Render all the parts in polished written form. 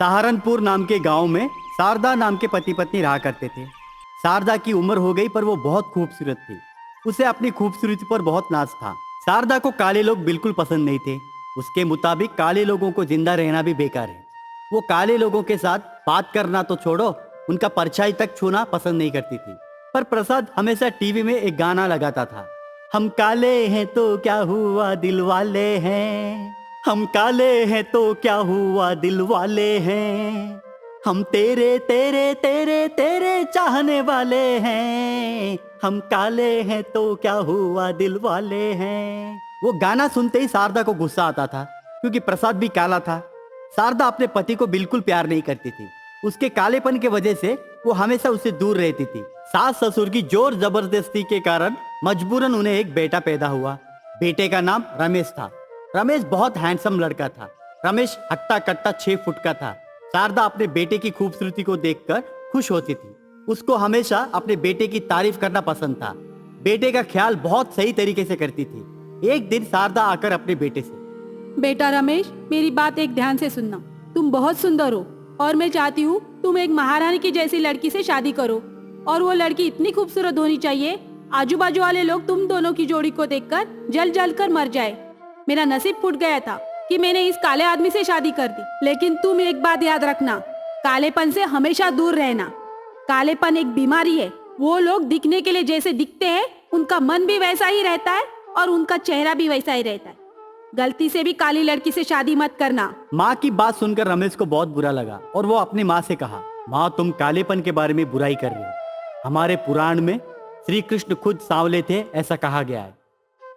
सहारनपुर नाम के गांव में शारदा नाम के पति पत्नी रहा करते थे। शारदा की उम्र हो गई पर वो बहुत खूबसूरत थी। उसे अपनी खूबसूरती पर बहुत नाज था। शारदा को काले लोग बिल्कुल पसंद नहीं थे। उसके मुताबिक काले लोगों को जिंदा रहना भी बेकार है। वो काले लोगों के साथ बात करना तो छोड़ो, उनका परछाई तक छूना पसंद नहीं करती थी। पर प्रसाद हमेशा टीवी में एक गाना लगाता था, हम काले हैं तो क्या हुआ दिल वाले हैं, हम काले हैं तो क्या हुआ दिल वाले हैं, हम तेरे तेरे तेरे तेरे चाहने वाले हैं, हम काले हैं तो क्या हुआ दिल वाले हैं। वो गाना सुनते ही शारदा को गुस्सा आता था, क्योंकि प्रसाद भी काला था। शारदा अपने पति को बिल्कुल प्यार नहीं करती थी। उसके कालेपन के वजह से वो हमेशा उससे दूर रहती थी। सास ससुर की जोर जबरदस्ती के कारण मजबूरन उन्हें एक बेटा पैदा हुआ। बेटे का नाम रमेश था। रमेश बहुत हैंडसम लड़का था। रमेश हट्टा कट्टा 6 फुट का था। शारदा अपने बेटे की खूबसूरती को देखकर खुश होती थी। उसको हमेशा अपने बेटे की तारीफ करना पसंद था। बेटे का ख्याल बहुत सही तरीके से करती थी। एक दिन शारदा आकर अपने बेटे से, बेटा रमेश, मेरी बात एक ध्यान से सुनना। तुम बहुत सुंदर हो और मैं चाहती हूँ तुम एक महारानी की जैसी लड़की से शादी करो, और वो लड़की इतनी खूबसूरत होनी चाहिए आजू बाजू वाले लोग तुम दोनों की जोड़ी को देखकर जल जल कर मर जाए। मेरा नसीब फूट गया था कि मैंने इस काले आदमी से शादी कर दी, लेकिन तुम एक बात याद रखना, कालेपन से हमेशा दूर रहना। कालेपन एक बीमारी है। वो लोग दिखने के लिए जैसे दिखते हैं उनका मन भी वैसा ही रहता है और उनका चेहरा भी वैसा ही रहता है। गलती से भी काली लड़की से शादी मत करना। माँ की बात सुनकर रमेश को बहुत बुरा लगा और वो अपनी माँ से कहा, माँ तुम कालेपन के बारे में बुराई कर रही हो। हमारे पुराण में श्री कृष्ण खुद सांवले थे ऐसा कहा गया है।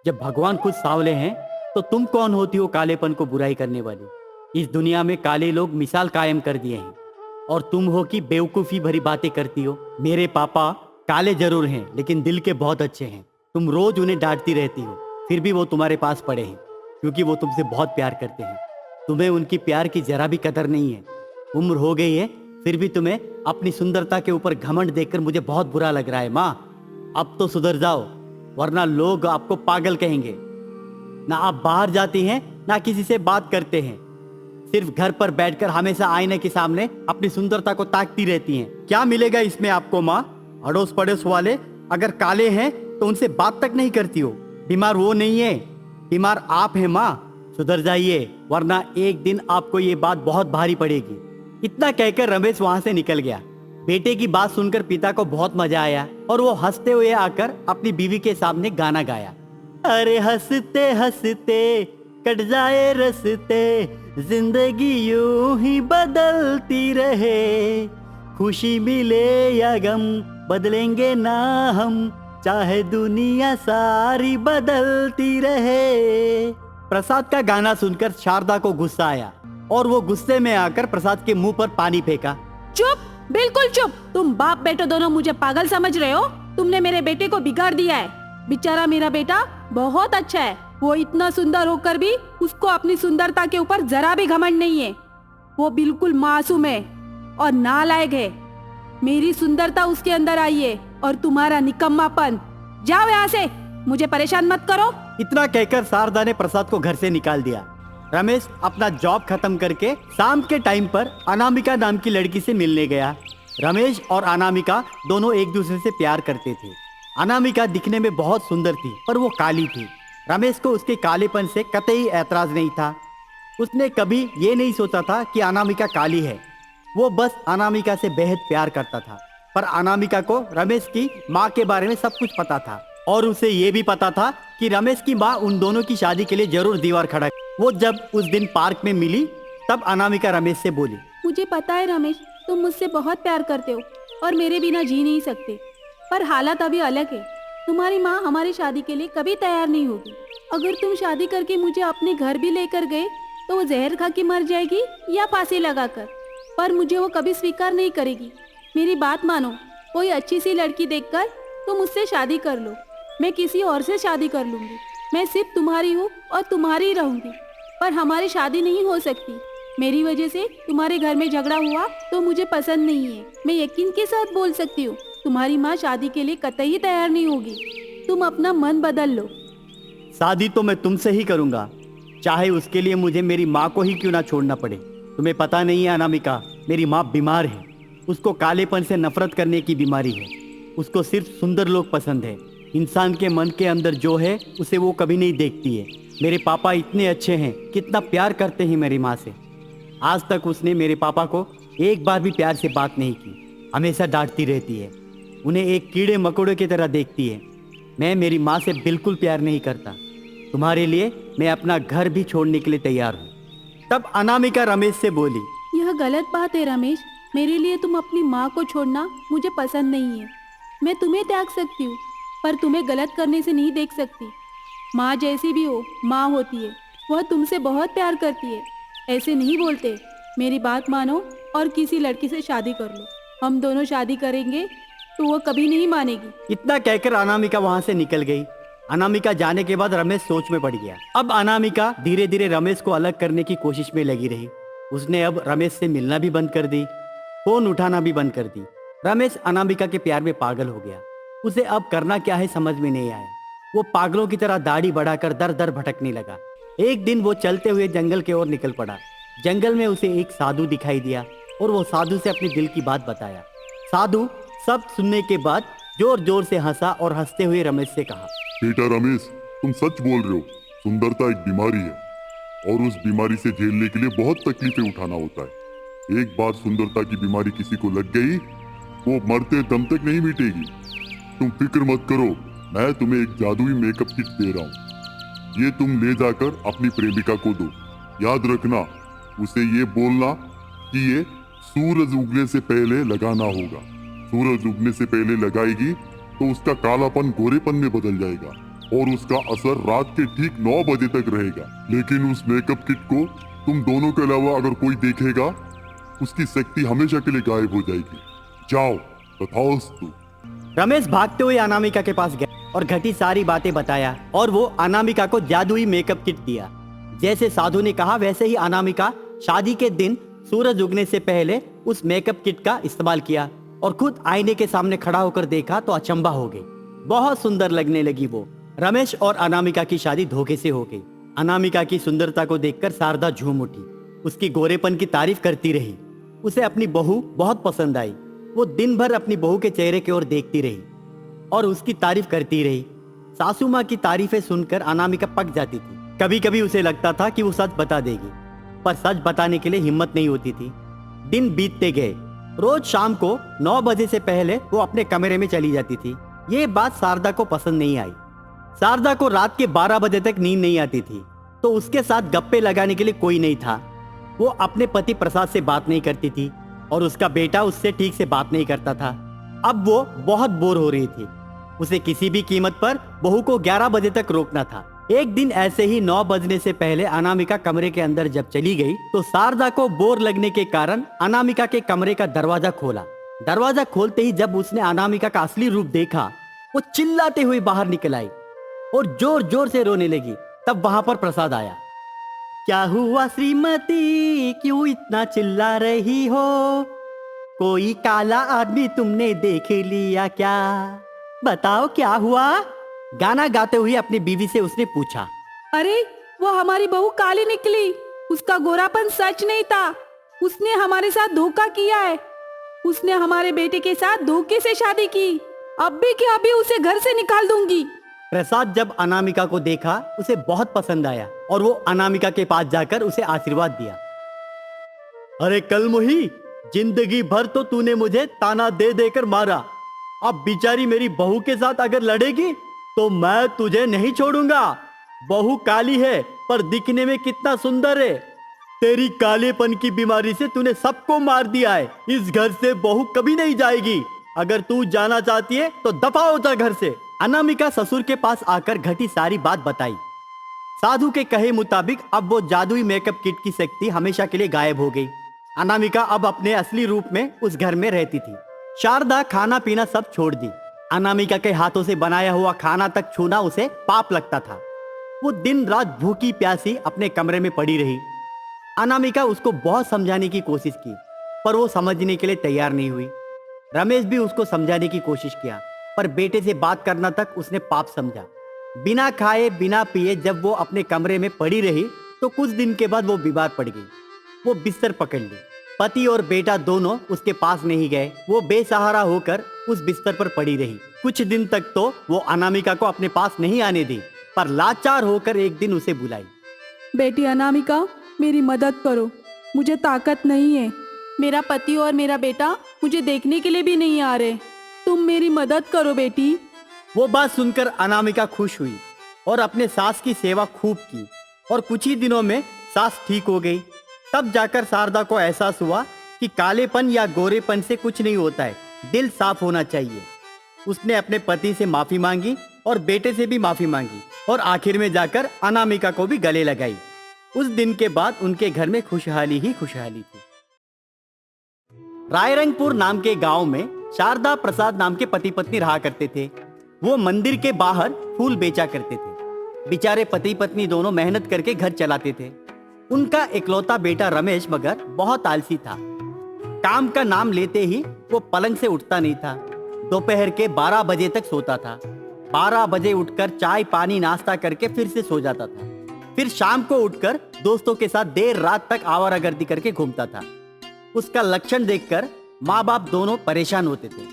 जब भगवान खुद सांवले हैं तो तुम कौन होती हो कालेपन को बुराई करने वाली। इस दुनिया में काले लोग मिसाल कायम कर दिए हैं और तुम हो कि बेवकूफ़ी भरी बातें करती हो। मेरे पापा काले जरूर हैं लेकिन दिल के बहुत अच्छे हैं। तुम रोज उन्हें डांटती रहती हो, फिर भी वो तुम्हारे पास पड़े हैं क्योंकि वो तुमसे बहुत प्यार करते हैं। तुम्हें उनकी प्यार की जरा भी कदर नहीं है। उम्र हो गई है फिर भी तुम्हें अपनी सुंदरता के ऊपर घमंड देखकर मुझे बहुत बुरा लग रहा है। माँ अब तो सुधर जाओ वरना लोग आपको पागल कहेंगे। ना आप बाहर जाती हैं ना किसी से बात करते हैं, सिर्फ घर पर बैठकर हमेशा आईने के सामने अपनी सुंदरता को ताकती रहती हैं। क्या मिलेगा इसमें आपको माँ? अड़ोस पड़ोस वाले अगर काले हैं तो उनसे बात तक नहीं करती हो। बीमार वो नहीं है, बीमार आप हैं माँ। सुधर जाइए वरना एक दिन आपको ये बात बहुत भारी पड़ेगी। इतना कहकर रमेश वहां से निकल गया। बेटे की बात सुनकर पिता को बहुत मजा आया और वो हंसते हुए आकर अपनी बीवी के सामने गाना गाया, अरे हंसते हंसते कट जाए रस्ते, जिंदगी यूं ही बदलती रहे, खुशी मिले या गम बदलेंगे ना हम, चाहे दुनिया सारी बदलती रहे। प्रसाद का गाना सुनकर शारदा को गुस्सा आया और वो गुस्से में आकर प्रसाद के मुंह पर पानी फेंका। चुप, बिल्कुल चुप। तुम बाप बेटे दोनों मुझे पागल समझ रहे हो। तुमने मेरे बेटे को बिगाड़ दिया है। बेचारा मेरा बेटा बहुत अच्छा है। वो इतना सुंदर होकर भी उसको अपनी सुंदरता के ऊपर जरा भी घमंड नहीं है। वो बिल्कुल मासूम है और नालायक है। मेरी सुंदरता उसके अंदर आई है और तुम्हारा निकम्मापन। जाओ यहाँ से, मुझे परेशान मत करो। इतना कहकर शारदा ने प्रसाद को घर से निकाल दिया। रमेश अपना जॉब खत्म करके शाम के टाइम पर अनामिका नाम की लड़की से मिलने गया। रमेश और अनामिका दोनों एक दूसरे से प्यार करते थे। अनामिका दिखने में बहुत सुंदर थी पर वो काली थी। रमेश को उसके कालेपन से कतई ऐतराज नहीं था। उसने कभी ये नहीं सोचा था कि अनामिका काली है। वो बस अनामिका से बेहद प्यार करता था। पर अनामिका को रमेश की माँ के बारे में सब कुछ पता था और उसे ये भी पता था कि रमेश की माँ उन दोनों की शादी के लिए जरूर दीवार खड़ा। वो जब उस दिन पार्क में मिली तब अनामिका रमेश से बोली, मुझे पता है रमेश, तुम मुझसे बहुत प्यार करते हो और मेरे बिना जी नहीं सकते, पर हालात अभी अलग है। तुम्हारी माँ हमारी शादी के लिए कभी तैयार नहीं होगी। अगर तुम शादी करके मुझे अपने घर भी लेकर गए तो वो जहर खा के मर जाएगी या फांसी लगाकर, पर मुझे वो कभी स्वीकार नहीं करेगी। मेरी बात मानो, कोई अच्छी सी लड़की देखकर तुम मुझसे शादी कर लो। मैं किसी और से शादी कर लूंगी। मैं सिर्फ तुम्हारी हूँ और तुम्हारी ही रहूंगी, पर हमारी शादी नहीं हो सकती। मेरी वजह से तुम्हारे घर में झगड़ा हुआ तो मुझे पसंद नहीं है। मैं यकीन के साथ बोल सकती हूँ तुम्हारी माँ शादी के लिए कतई तैयार नहीं होगी। तुम अपना मन बदल लो। शादी तो मैं तुमसे ही करूंगा, चाहे उसके लिए मुझे मेरी माँ को ही क्यों ना छोड़ना पड़े। तुम्हें पता नहीं है अनामिका, मेरी माँ बीमार है। उसको कालेपन से नफरत करने की बीमारी है। उसको सिर्फ सुंदर लोग पसंद है। इंसान के मन के अंदर जो है उसे वो कभी नहीं देखती है। मेरे पापा इतने अच्छे हैं, कितना प्यार करते हैं मेरी माँ से। आज तक उसने मेरे पापा को एक बार भी प्यार से बात नहीं की, हमेशा डांटती रहती है। उन्हें एक कीड़े मकोड़े की तरह देखती है। मैं मेरी माँ से बिल्कुल प्यार नहीं करता। तुम्हारे लिए मैं अपना घर भी छोड़ने के लिए तैयार हूँ। तब अनामिका रमेश से बोली, यह गलत बात है रमेश। मेरे लिए तुम अपनी माँ को छोड़ना मुझे पसंद नहीं है। मैं तुम्हें त्याग सकती हूँ, पर तुम्हें गलत करने से नहीं देख सकती। माँ जैसी भी हो, माँ होती है। वह तुमसे बहुत प्यार करती है। ऐसे नहीं बोलते। मेरी बात मानो और किसी लड़की से शादी कर लो। हम दोनों शादी करेंगे तो वो कभी नहीं मानेगी। इतना कहकर अनामिका वहां से निकल गई। अनामिका जाने के बाद रमेश सोच में पड़ गया। अब अनामिका धीरे धीरे रमेश को अलग करने की कोशिश में लगी रही। उसने अब रमेश से मिलना भी बंद कर दी, फोन उठाना भी बंद कर दी। रमेश अनामिका के प्यार में पागल हो गया। उसे अब करना क्या है समझ में नहीं आया। वो पागलों की तरह दाढ़ी बढ़ाकर दर दर भटकने लगा। एक दिन वो चलते हुए जंगल की ओर निकल पड़ा। जंगल में उसे एक साधु दिखाई दिया और वो साधु से अपने दिल की बात बताया। साधु सब सुनने के बाद जोर जोर से हंसा और हंसते हुए रमेश से कहा, बेटा रमेश, तुम सच बोल रहे हो। सुंदरता एक बीमारी है और उस बीमारी से झेलने के लिए बहुत तकलीफें उठाना होता है। एक बार सुंदरता की बीमारी किसी को लग गई, वो मरते दम तक नहीं मिटेगी। तुम फिक्र मत करो, मैं तुम्हें एक जादुई मेकअप किट दे रहा हूँ। ये तुम ले जाकर अपनी प्रेमिका को दो। याद रखना, उसे ये बोलना कि ये सूरज उगने से पहले लगाना होगा। सूरज उगने से पहले लगाएगी तो उसका कालापन गोरेपन में बदल जाएगा और उसका असर रात के ठीक 9 बजे तक रहेगा। लेकिन उस मेकअप किट को तुम दोनों के अलावा अगर कोई देखेगा, उसकी शक्ति हमेशा के लिए गायब हो जाएगी। जाओ, तथास्तु। रमेश भागते हुए अनामिका के पास गया और घटी सारी बातें बताया और वो अनामिका को जादुई मेकअप किट दिया। जैसे साधु ने कहा वैसे ही अनामिका शादी के दिन सूरज उगने से पहले उस मेकअप किट का इस्तेमाल किया और खुद आईने के सामने खड़ा होकर देखा तो अचंभा हो गई। बहुत सुंदर लगने लगी वो। रमेश और अनामिका की शादी धोखे से हो गई। अनामिका की सुंदरता को देखकर शारदा झूम उठी। उसकी गोरेपन की तारीफ करती रही। उसे अपनी बहू बहुत पसंद आई। वो दिन भर अपनी बहू के चेहरे की ओर देखती रही और उसकी तारीफ करती रही। सासू माँ की तारीफें सुनकर अनामिका पक जाती थी। कभी कभी उसे लगता था कि वो सच बता देगी, पर सच बताने के लिए हिम्मत नहीं होती थी। दिन बीतते गए। रोज शाम को 9 बजे से पहले वो अपने कमरे में चली जाती थी। ये बात शारदा को पसंद नहीं आई। शारदा को रात के 12 बजे तक नींद नहीं आती थी, तो उसके साथ गप्पे लगाने के लिए कोई नहीं था। वो अपने पति प्रसाद से बात नहीं करती थी और उसका बेटा उससे ठीक से बात नहीं करता था। अब वो बहुत बोर हो रही थी। उसे किसी भी कीमत पर बहू को 11 बजे तक रोकना था। एक दिन ऐसे ही 9 बजने से पहले अनामिका कमरे के अंदर जब चली गई तो शारदा को बोर लगने के कारण अनामिका के कमरे का दरवाजा खोला। दरवाजा खोलते ही जब उसने अनामिका का असली रूप देखा, वो चिल्लाते हुए बाहर निकल आई और जोर जोर से रोने लगी। तब वहां पर प्रसाद आया। क्या हुआ श्रीमती, क्यों इतना चिल्ला रही हो? कोई काला आदमी तुमने देख लिया क्या? बताओ क्या हुआ? गाना गाते हुए अपनी बीवी से उसने पूछा। अरे वो हमारी बहू काली निकली। उसका गोरापन सच नहीं था। उसने हमारे साथ धोखा किया है। उसने हमारे बेटे के साथ धोखे से शादी की। अब भी कि अभी उसे घर से निकाल दूंगी। प्रसाद जब अनामिका को देखा उसे बहुत पसंद आया और वो अनामिका के पास जाकर उसे आशीर्वाद दिया। अरे कलमुही, जिंदगी भर तो तूने मुझे ताना दे देकर मारा। अब बेचारी मेरी बहू के साथ अगर लड़ेगी तो मैं तुझे नहीं छोड़ूंगा। बहू काली है पर दिखने में कितना सुंदर है। तेरी कालेपन की बीमारी से तूने सबको मार दिया है। इस घर से बहू कभी नहीं जाएगी। अगर तू जाना चाहती है तो दफा हो जा घर से। अनामिका ससुर के पास आकर घटी सारी बात बताई। साधु के कहे मुताबिक अब वो जादुई मेकअप किट की शक्ति हमेशा के लिए गायब हो गई। अनामिका अब अपने असली रूप में उस घर में रहती थी। शारदा खाना पीना सब छोड़ दी। अनामिका के हाथों से बनाया हुआ खाना तक छूना उसे पाप लगता था। वो दिन रात भूखी प्यासी अपने कमरे में पड़ी रही। अनामिका उसको बहुत समझाने की कोशिश की, पर वो समझने के लिए तैयार नहीं हुई। रमेश भी उसको समझाने की कोशिश किया, पर बेटे से बात करना तक उसने पाप समझा। बिना खाए बिना पिए जब वो अपने कमरे में पड़ी रही तो कुछ दिन के बाद वो बीमार पड़ गई। वो बिस्तर पकड़ ली। पति और बेटा दोनों उसके पास नहीं गए। वो बेसहारा होकर उस बिस्तर पर पड़ी रही। कुछ दिन तक तो वो अनामिका को अपने पास नहीं आने दी, पर लाचार होकर एक दिन उसे बुलाई। बेटी अनामिका, मेरी मदद करो, मुझे ताकत नहीं है। मेरा पति और मेरा बेटा मुझे देखने के लिए भी नहीं आ रहे। तुम मेरी मदद करो बेटी। वो बात सुनकर अनामिका खुश हुई और अपने सास की सेवा खूब की और कुछ ही दिनों में सास ठीक हो गई। तब जाकर शारदा को एहसास हुआ कि कालेपन या गोरेपन से कुछ नहीं होता है, दिल साफ होना चाहिए। उसने अपने पति से माफी मांगी और बेटे से भी माफी मांगी और आखिर में जाकर अनामिका को भी गले लगाई। उस दिन के बाद उनके घर में खुशहाली ही खुशहाली थी। रायरंगपुर नाम के गांव में शारदा प्रसाद नाम के पति पत्नी रहा करते थे। वो मंदिर के बाहर फूल बेचा करते थे। बेचारे पति पत्नी दोनों मेहनत करके घर चलाते थे। उनका इकलौता बेटा रमेश मगर बहुत आलसी था। काम का नाम लेते ही वो पलंग से उठता नहीं था। दोपहर के 12 बजे तक सोता था। 12 बजे उठकर चाय पानी नाश्ता करके फिर से सो जाता था। फिर शाम को उठकर दोस्तों के साथ देर रात तक आवारागर्दी करके घूमता था। उसका लक्षण देखकर माँ बाप दोनों परेशान होते थे।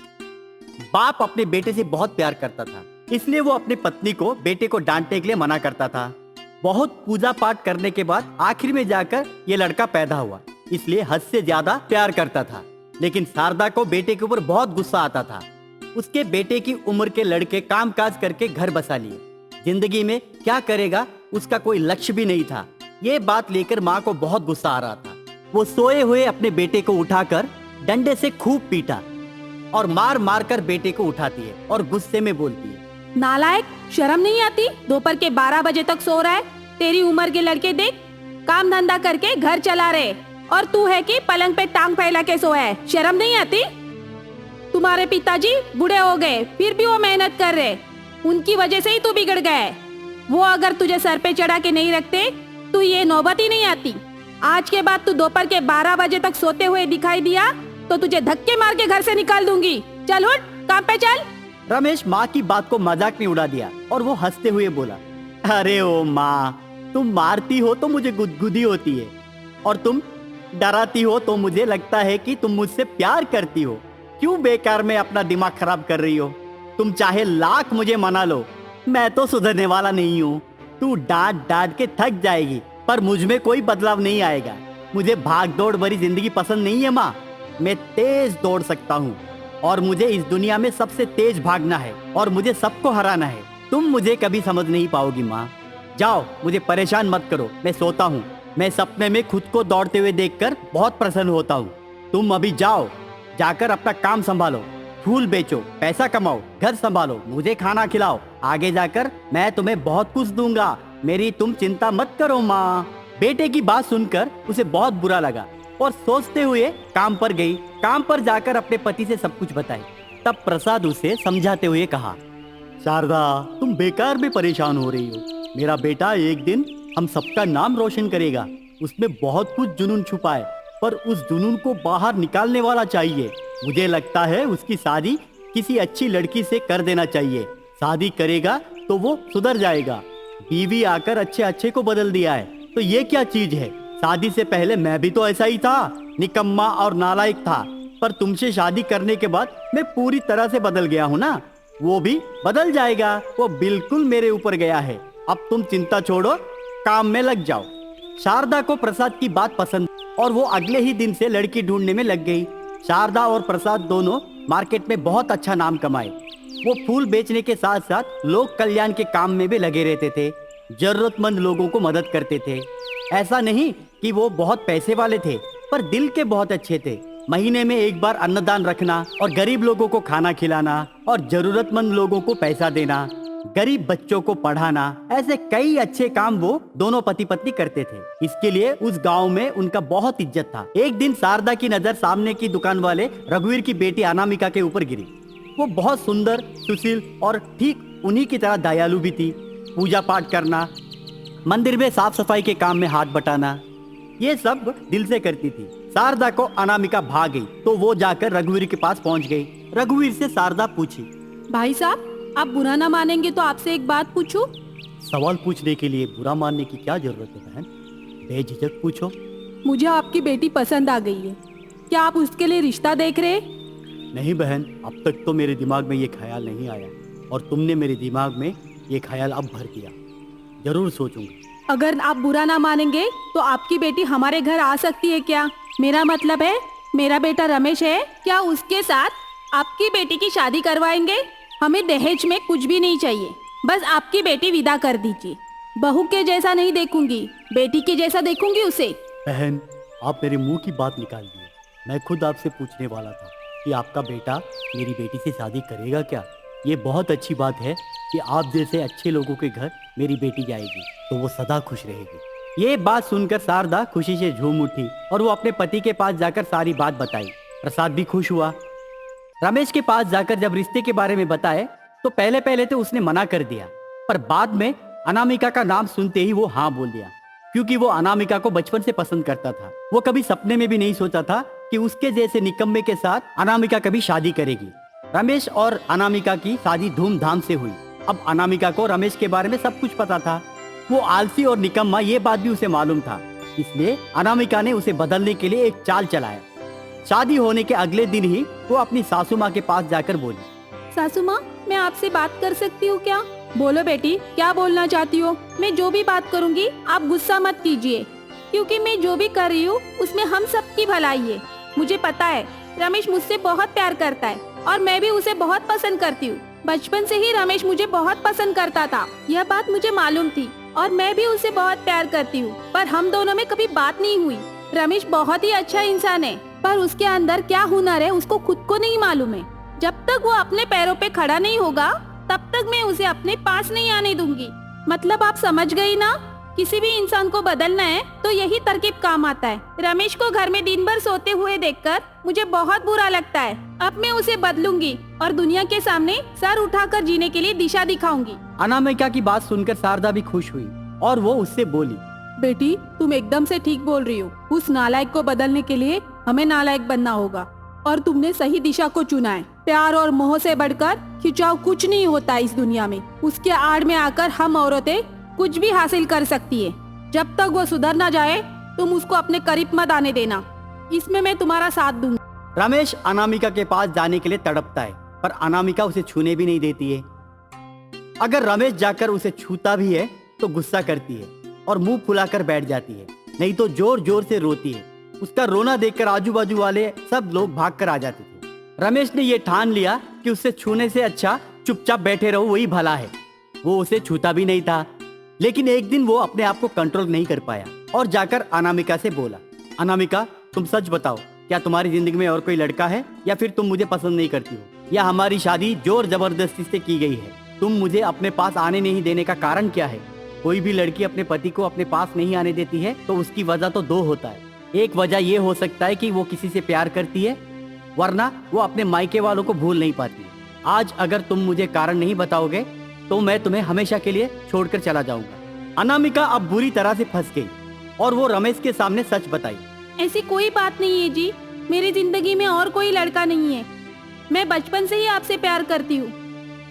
बाप अपने बेटे से बहुत प्यार करता था, इसलिए वो अपनी पत्नी को बेटे को डांटने के लिए मना करता था। बहुत पूजा पाठ करने के बाद आखिर में जाकर ये लड़का पैदा हुआ, इसलिए हद से ज्यादा प्यार करता था। लेकिन शारदा को बेटे के ऊपर बहुत गुस्सा आता था। उसके बेटे की उम्र के लड़के कामकाज करके घर बसा लिए, जिंदगी में क्या करेगा उसका कोई लक्ष्य भी नहीं था। ये बात लेकर माँ को बहुत गुस्सा आ रहा था। वो सोए हुए अपने बेटे को उठाकर डंडे से खूब पीटा और मार मार कर बेटे को उठाती है और गुस्से में बोलती है, नालायक, शर्म नहीं आती? दोपहर के 12 बजे तक सो रहा है। तेरी उम्र के लड़के देख, काम धंधा करके घर चला रहे और तू है कि पलंग पे टांग फैला के सोया है। शर्म नहीं आती? तुम्हारे पिताजी बूढ़े हो गए, फिर भी वो मेहनत कर रहे। उनकी वजह से ही तू बिगड़ गया है। वो अगर तुझे सर पे चढ़ा के नहीं रखते तो ये नौबत ही नहीं आती। आज के बाद तू दोपहर के 12 बजे तक सोते हुए दिखाई दिया तो तुझे धक्के मार के घर से निकाल दूंगी। चल उठ, काम पे चल। रमेश माँ की बात को मजाक में उड़ा दिया और वो हंसते हुए बोला, अरे ओ माँ, तुम मारती हो तो मुझे गुदगुदी होती है और तुम डराती हो तो मुझे लगता है कि तुम मुझसे प्यार करती हो। क्यों बेकार में अपना दिमाग खराब कर रही हो? तुम चाहे लाख मुझे मना लो, मैं तो सुधरने वाला नहीं हूँ। तू डांट डांट के थक जाएगी पर मुझ में कोई बदलाव नहीं आएगा। मुझे भाग दौड़ भरी जिंदगी पसंद नहीं है माँ। मैं तेज दौड़ सकता हूँ और मुझे इस दुनिया में सबसे तेज भागना है और मुझे सबको हराना है। तुम मुझे कभी समझ नहीं पाओगी माँ। जाओ, मुझे परेशान मत करो, मैं सोता हूँ। मैं सपने में खुद को दौड़ते हुए देखकर बहुत प्रसन्न होता हूँ। तुम अभी जाओ, जाकर अपना काम संभालो, फूल बेचो, पैसा कमाओ, घर संभालो, मुझे खाना खिलाओ। आगे जाकर मैं तुम्हें बहुत कुछ दूंगा। मेरी तुम चिंता मत करो माँ। बेटे की बात सुनकर उसे बहुत बुरा लगा और सोचते हुए काम पर गई। काम पर जाकर अपने पति से सब कुछ बताई। तब प्रसाद उसे समझाते हुए कहा, शारदा, तुम बेकार में परेशान हो रही हो। मेरा बेटा एक दिन हम सबका नाम रोशन करेगा। उसमें बहुत कुछ जुनून छुपा है, पर उस जुनून को बाहर निकालने वाला चाहिए। मुझे लगता है उसकी शादी किसी अच्छी लड़की से कर देना चाहिए। शादी करेगा तो वो सुधर जाएगा। बीवी आकर अच्छे अच्छे को बदल दिया है तो ये क्या चीज है? शादी से पहले मैं भी तो ऐसा ही था, निकम्मा और नालायक था। पर तुमसे शादी करने के बाद मैं पूरी तरह से बदल गया हूँ ना। वो भी बदल जाएगा, वो बिल्कुल मेरे ऊपर गया है। अब तुम चिंता छोड़ो, काम में लग जाओ। शारदा को प्रसाद की बात पसंद और वो अगले ही दिन से लड़की ढूंढने में लग गई। शारदा और प्रसाद दोनों मार्केट में बहुत अच्छा नाम कमाए। वो फूल बेचने के साथ साथ लोक कल्याण के काम में भी लगे रहते थे। जरूरतमंद लोगों को मदद करते थे। ऐसा नहीं कि वो बहुत पैसे वाले थे, पर दिल के बहुत अच्छे थे। महीने में एक बार अन्नदान रखना और गरीब लोगों को खाना खिलाना और जरूरतमंद लोगों को पैसा देना, गरीब बच्चों को पढ़ाना, ऐसे कई अच्छे काम वो दोनों पति पत्नी करते थे। इसके लिए उस गांव में उनका बहुत इज्जत था। एक दिन शारदा की नजर सामने की दुकान वाले रघुवीर की बेटी अनामिका के ऊपर गिरी। वो बहुत सुंदर, सुशील और ठीक उन्हीं की तरह दयालु भी थी। पूजा पाठ करना, मंदिर में साफ सफाई के काम में हाथ बटाना, ये सब दिल से करती थी। शारदा को अनामिका भाग गई तो वो जाकर रघुवीर के पास पहुंच गई। रघुवीर से शारदा पूछी, भाई साहब, आप बुरा ना मानेंगे तो आपसे एक बात पूछूं? सवाल पूछने के लिए बुरा मानने की क्या जरूरत है बहन? बेझिझक पूछो। मुझे आपकी बेटी पसंद आ गई है। क्या आप उसके लिए रिश्ता देख रहे? नहीं बहन, अब तक तो मेरे दिमाग में ये ख्याल नहीं आया और तुमने मेरे दिमाग में ये ख्याल अब भर दिया। जरूर सोचूंगा। अगर आप बुरा ना मानेंगे तो आपकी बेटी हमारे घर आ सकती है क्या? मेरा मतलब है, मेरा बेटा रमेश है, क्या उसके साथ आपकी बेटी की शादी करवाएंगे? हमें दहेज में कुछ भी नहीं चाहिए, बस आपकी बेटी विदा कर दीजिए। बहू के जैसा नहीं देखूंगी, बेटी के जैसा देखूंगी उसे। बहन, आप मेरे मुंह की बात निकाल दिए। मैं खुद आपसे पूछने वाला था कि आपका बेटा मेरी बेटी से शादी करेगा क्या। ये बहुत अच्छी बात है कि आप जैसे अच्छे लोगों के घर मेरी बेटी जाएगी तो वो सदा खुश रहेगी। ये बात सुनकर शारदा खुशी से झूम उठी और वो अपने पति के पास जाकर सारी बात बताई। प्रसाद भी खुश हुआ। रमेश के पास जाकर जब रिश्ते के बारे में बताए तो पहले पहले तो उसने मना कर दिया, पर बाद में अनामिका का नाम सुनते ही वो हाँ बोल दिया, क्योंकि वो अनामिका को बचपन से पसंद करता था। वो कभी सपने में भी नहीं सोचा था कि उसके जैसे निकम्मे के साथ अनामिका कभी शादी करेगी। रमेश और अनामिका की शादी धूमधाम से हुई। अब अनामिका को रमेश के बारे में सब कुछ पता था। वो आलसी और निकम्मा ये बात भी उसे मालूम था, इसलिए अनामिका ने उसे बदलने के लिए एक चाल चलाया। शादी होने के अगले दिन ही वो अपनी सासू माँ के पास जाकर बोली, सासू माँ, मैं आपसे बात कर सकती हूँ क्या? बोलो बेटी, क्या बोलना चाहती हो? मैं जो भी बात करूँगी आप गुस्सा मत कीजिए, क्योंकि मैं जो भी कर रही हूँ उसमें हम सबकी भलाई है। मुझे पता है रमेश मुझसे बहुत प्यार करता है और मैं भी उसे बहुत पसंद करती हूँ। बचपन से ही रमेश मुझे बहुत पसंद करता था, यह बात मुझे मालूम थी और मैं भी उसे बहुत प्यार करती हूँ, पर हम दोनों में कभी बात नहीं हुई। रमेश बहुत ही अच्छा इंसान है, पर उसके अंदर क्या हुनर है उसको खुद को नहीं मालूम है। जब तक वो अपने पैरों पे खड़ा नहीं होगा तब तक मैं उसे अपने पास नहीं आने दूंगी। मतलब आप समझ गई ना? किसी भी इंसान को बदलना है तो यही तरकीब काम आता है। रमेश को घर में दिन भर सोते हुए देखकर मुझे बहुत बुरा लगता है। अब मैं उसे बदलूंगी और दुनिया के सामने सर उठाकर जीने के लिए दिशा दिखाऊंगी। अनामिका की बात सुनकर शारदा भी खुश हुई और वो उससे बोली, बेटी, तुम एकदम से ठीक बोल रही हो। उस नालायक को बदलने के लिए हमें नालायक बनना होगा और तुमने सही दिशा को चुना है। प्यार और मोह से बढ़कर खिंचाव कुछ नहीं होता इस दुनिया में। उसके आड़ में आकर हम औरतें कुछ भी हासिल कर सकती है। जब तक वो सुधर ना जाए तुम उसको अपने करीब मत आने देना, इसमें मैं तुम्हारा साथ दूंगा। रमेश अनामिका के पास जाने के लिए तड़पता है, पर अनामिका उसे छूने भी नहीं देती है। अगर रमेश जाकर उसे छूता भी है तो गुस्सा करती है और मुंह फुलाकर बैठ जाती है, नहीं तो जोर जोर से रोती है। उसका रोना देखकर आजू बाजू वाले सब लोग भागकर आ जाते थे। रमेश ने ये ठान लिया कि उससे छूने से अच्छा चुपचाप बैठे रहो, वही भला है। वो उसे छूता भी नहीं था, लेकिन एक दिन वो अपने आप को कंट्रोल नहीं कर पाया और जाकर अनामिका से बोला, अनामिका, तुम सच बताओ, क्या तुम्हारी जिंदगी में और कोई लड़का है या फिर तुम मुझे पसंद नहीं करती हो, या हमारी शादी जोर जबरदस्ती से की गई है? तुम मुझे अपने पास आने नहीं देने का कारण क्या है? कोई भी लड़की अपने पति को अपने पास नहीं आने देती है तो उसकी वजह तो दो होता है। एक वजह ये हो सकता है कि वो किसी से प्यार करती है, वरना वो अपने मायके वालों को भूल नहीं पाती। आज अगर तुम मुझे कारण नहीं बताओगे तो मैं तुम्हें हमेशा के लिए छोड़कर चला जाऊंगा। अनामिका अब बुरी तरह से फंस गई और वो रमेश के सामने सच बताई। ऐसी कोई बात नहीं है जी, मेरी जिंदगी में और कोई लड़का नहीं है। मैं बचपन से ही आपसे प्यार करती हूँ,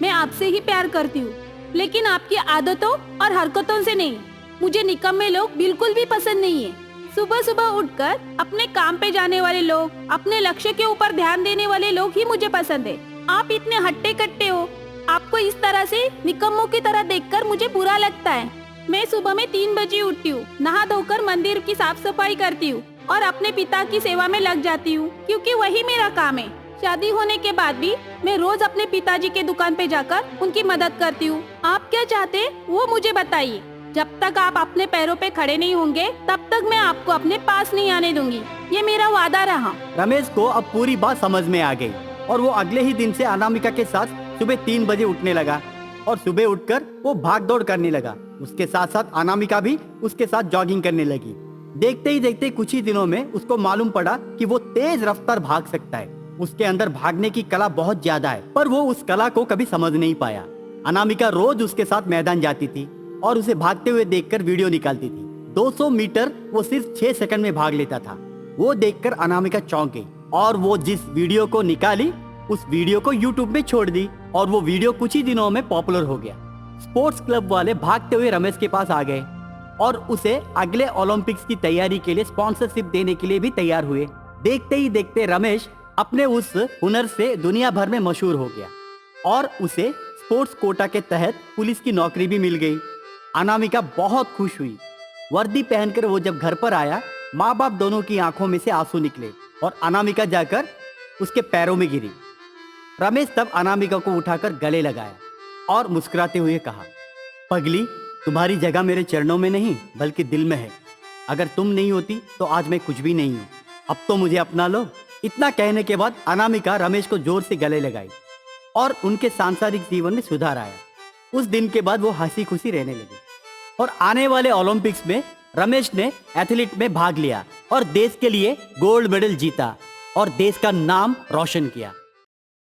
मैं आपसे ही प्यार करती हूँ, लेकिन आपकी आदतों और हरकतों से नहीं। मुझे निकम्मे लोग बिल्कुल भी पसंद नहीं है। सुबह सुबह उठकर अपने काम पे जाने वाले लोग, अपने लक्ष्य के ऊपर ध्यान देने वाले लोग ही मुझे पसंद है। आप इतने हट्टे कट्टे हो, आपको इस तरह से निकम्मों की तरह देखकर मुझे बुरा लगता है। मैं सुबह में 3 बजे उठती हूँ, नहा धोकर मंदिर की साफ सफाई करती हूँ और अपने पिता की सेवा में लग जाती हूँ, क्योंकि वही मेरा काम है। शादी होने के बाद भी मैं रोज अपने पिताजी के दुकान पे जाकर उनकी मदद करती हूँ। आप क्या चाहते हैं वो मुझे बताइए। जब तक आप अपने पैरों पे खड़े नहीं होंगे तब तक मैं आपको अपने पास नहीं आने दूंगी, ये मेरा वादा रहा। रमेश को अब पूरी बात समझ में आ गई और वो अगले ही दिन से अनामिका के साथ सुबह 3 बजे उठने लगा और सुबह उठकर वो भाग दौड़ करने लगा। उसके साथ साथ अनामिका भी उसके साथ जॉगिंग करने लगी। देखते ही देखते कुछ ही दिनों में उसको मालूम पड़ा कि वो तेज रफ्तार भाग सकता है। उसके अंदर भागने की कला बहुत ज्यादा है, पर वो उस कला को कभी समझ नहीं पाया। अनामिका रोज उसके साथ मैदान जाती थी और उसे भागते हुए देखकर वीडियो निकालती थी। 200 मीटर वो सिर्फ 6 सेकंड में भाग लेता था। वो देखकर अनामिका चौंक गई और वो जिस वीडियो को निकाली उस वीडियो को यूट्यूब में छोड़ दी और वो वीडियो कुछ ही दिनों में पॉपुलर हो गया। स्पोर्ट्स क्लब वाले भागते हुए रमेश के पास आ गए और उसे अगले ओलंपिक्स की तैयारी के लिए स्पॉन्सरशिप देने के लिए भी तैयार हुए। देखते ही देखते रमेश अपने उस हुनर से दुनिया भर में मशहूर हो गया और उसे स्पोर्ट्स कोटा के तहत पुलिस की नौकरी भी मिल गई। अनामिका बहुत खुश हुई। वर्दी पहनकर वो जब घर पर आया, माँ बाप दोनों की आंखों में से आंसू निकले और अनामिका जाकर उसके पैरों में गिरी। रमेश तब अनामिका को उठाकर गले लगाया और मुस्कुराते हुए कहा, पगली, तुम्हारी जगह मेरे चरणों में नहीं बल्कि दिल में है। अगर तुम नहीं होती तो आज मैं कुछ भी नहीं हूँ। अब तो मुझे अपना लो। इतना कहने के बाद अनामिका रमेश को जोर से गले लगाई और उनके सांसारिक जीवन में सुधार आया। उस दिन के बाद वो हंसी खुशी रहने लगे और आने वाले ओलंपिक्स में रमेश ने एथलीट में भाग लिया और देश के लिए गोल्ड मेडल जीता और देश का नाम रोशन किया।